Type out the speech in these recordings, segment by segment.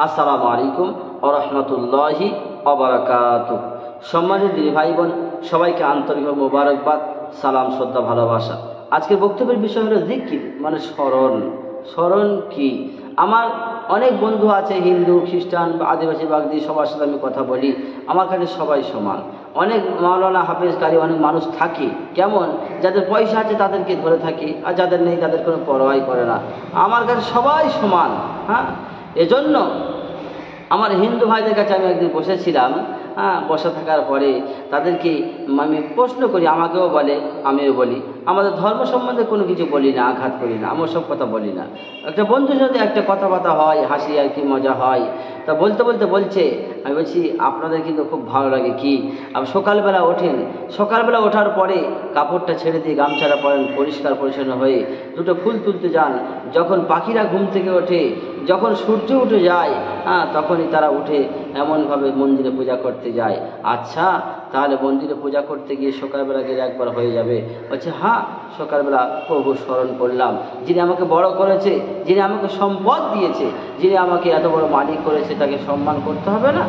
আসসালামু আলাইকুম ওয়া রাহমাতুল্লাহি ওয়া বারাকাতুহু। সম্মানিত দিনী ভাই বোন, সবাইকে আন্তরিক মোবারকবাদ, সালাম, শ্রদ্ধা, ভালোবাসা। আজকের বক্তব্যের বিষয় হলো জিকির, মানে স্মরণ। স্মরণ কি? আমার অনেক বন্ধু আছে, হিন্দু, খ্রিস্টান, আদিবাসী, বাগদি, সবার সাথে আমি কথা বলি। আমার কাছে সবাই সমান। অনেক মাওলানা, হাফেজ, কারি অনেক মানুষ থাকে, কেমন যাদের পয়সা আছে তাদেরকে ধরে থাকে, আর যাদের নেই তাদের কোনো পরোয়াই করে না। আমার কাছে সবাই সমান। হ্যাঁ, এজন্য আমার হিন্দু ভাইদের কাছে আমি একদিন বসেছিলাম। বসে থাকার পরে তাদেরকে আমি প্রশ্ন করি, আমাকেও বলে, আমিও বলি। আমাদের ধর্ম সম্বন্ধে কোনো কিছু বলি না, আঘাত করি না, আমার সব কথা বলি না। একটা বন্ধুর সাথে একটা কথাবার্তা হয়, হাসি আর কি মজা হয়। তা বলতে বলতে বলছে, আমি বলছি আপনাদের কিন্তু খুব ভালো লাগে কি? আপনি সকালবেলা ওঠেন, সকালবেলা ওঠার পরে কাপড়টা ছেড়ে দিয়ে গামছাটা পরেন, পরিষ্কার পরিচ্ছন্ন হয়ে দুটো ফুল তুলতে যান। যখন পাখিরা ঘুম থেকে ওঠে, যখন সূর্য উঠে যায়, তখনই তারা উঠে এমনভাবে মন্দিরে পূজা করতে যায়। আচ্ছা, তাহলে মন্দিরে পূজা করতে গিয়ে সকালবেলা গেলে একবার হয়ে যাবে? বলছে হ্যাঁ, সকালবেলা প্রভু স্মরণ করলাম, যিনি আমাকে বড় করেছে, যিনি আমাকে সম্পদ দিয়েছে, যিনি আমাকে এত বড় মালিক করেছে, তাকে সম্মান করতে হবে না?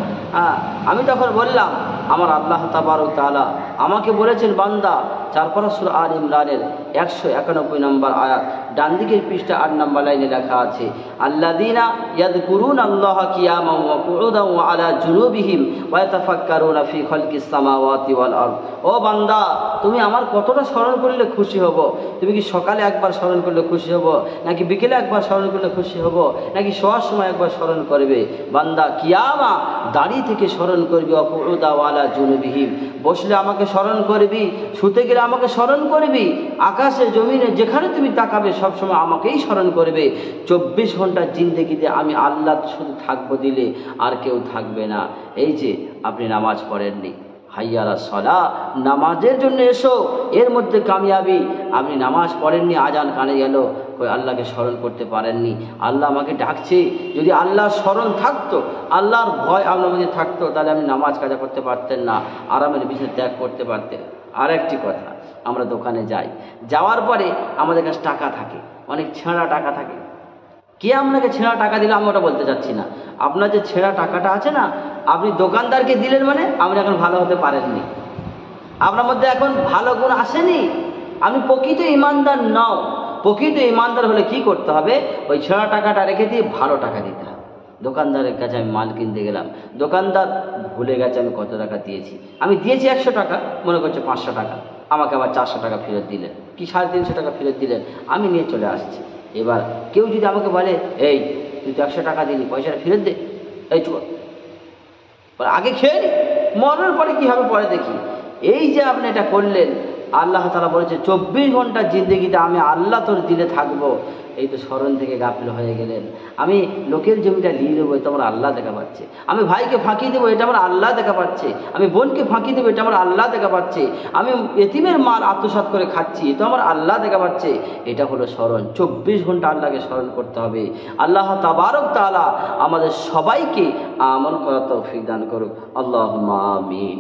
আমি তখন বললাম, আমার আল্লাহ তাবারক তাআলা আমাকে বলেছেন, বান্দা, 4 সূরা আল ইমরানের 191 নম্বর আয়াত, ডান দিকের পৃষ্ঠা 8 নম্বর লাইনে লেখা আছে, আল্লাযীনা ইয়াযকুরুনাল্লাহা কিয়ামান ওয়া কুউদান ওয়া আলা জুনুবিহিম ওয়া ইয়াতাফাক্কারুনা ফি খালকিস সামাওয়াতি ওয়াল আরদ। ও বান্দা, তুমি আমার কতটা স্মরণ করলে খুশি হব? তুমি কি সকালে একবার স্মরণ করলে খুশি হব, নাকি বিকেলে একবার স্মরণ করলে খুশি হব, নাকি শোয়ার সময় একবার স্মরণ করবে? বান্দা, কিয়ামা দাঁড়িয়ে থেকে স্মরণ করবি, ওয়া কুউদা ওয়া আলা জুনুবিহিম, বসলে আমাকে স্মরণ করবি, শুতে গেলে আমাকে স্মরণ করবি, আকাশে জমিনে যেখানে তুমি তাকাবে সবসময় আমাকেই স্মরণ করবে। 24 ঘন্টার জিন্দেগিতে আমি আল্লাহ শুধু থাকবো দিলে, আর কেউ থাকবে না। এই যে আপনি নামাজ পড়েননি, হাইয়া আলাস সালাহ, নামাজের জন্য এসো, এর মধ্যে কামিয়াবি। আপনি নামাজ পড়েননি, আজান কানে গেল, কই আল্লাহকে স্মরণ করতে পারেননি। আল্লাহ আমাকে ডাকছে, যদি আল্লাহর স্মরণ থাকতো, আল্লাহর ভয় আপনার মধ্যে থাকতো, তাহলে আপনি নামাজ কাজা করতে পারতেন না, আরামের বিষয় ত্যাগ করতে পারতেন। আর একটি কথা, আমরা দোকানে যাই, যাওয়ার পরে আমাদের কাছে টাকা থাকে, অনেক ছেঁড়া টাকা থাকে। কে আপনাকে ছেঁড়া টাকা দিল আমি ওটা বলতে চাচ্ছি না। আপনার যে ছেঁড়া টাকাটা আছে না, আপনি দোকানদারকে দিলেন, মানে আপনি এখন ভালো হতে পারেননি, আপনার মধ্যে এখন ভালো গুণ আসেনি, আমি প্রকৃত ইমানদার নও। প্রকৃত ইমানদার হলে কি করতে হবে? ওই ছেঁড়া টাকাটা রেখে দিয়ে ভালো টাকা দিতে হবে। দোকানদারের কাছে আমি মাল কিনতে গেলাম, দোকানদার ভুলে গেছে আমি কত টাকা দিয়েছি। আমি দিয়েছি 100 টাকা, মনে করছে 500 টাকা, আমাকে আবার 400 টাকা ফেরত দিলেন, কি 350 টাকা ফেরত দিলেন। আমি নিয়ে চলে আসছি। এবার কেউ যদি আমাকে বলে, এই তুই তো 100 টাকা দিলি, পয়সাটা ফেরত দে, এই চল, আগে খেয়ে নি, মরার পরে কী হবে পরে দেখি। এই যে আপনি এটা করলেন, আল্লাহ তাআলা বলেছে 24 ঘন্টার জিন্দগিতে আমি আল্লাহ তোর দিলে থাকবো, এই তো স্মরণ থেকে গাফিল হয়ে গেলেন। আমি লোকের জমিটা নিয়ে দেবো, এটা আমার আল্লাহ দেখা পাচ্ছে। আমি ভাইকে ফাঁকি দেবো, এটা আমার আল্লাহ দেখা পাচ্ছে। আমি বোনকে ফাঁকি দেবো, এটা আমার আল্লাহ দেখা পাচ্ছে। আমি এতিমের মাল আত্মসাৎ করে খাচ্ছি, এটা আমার আল্লাহ দেখা পাচ্ছে। এটা হলো স্মরণ। 24 ঘন্টা আল্লাহকে স্মরণ করতে হবে। আল্লাহ তাবারক তাআলা আমাদের সবাইকে আমল করার তৌফিক দান করুক। আল্লাহুম্মা আমিন।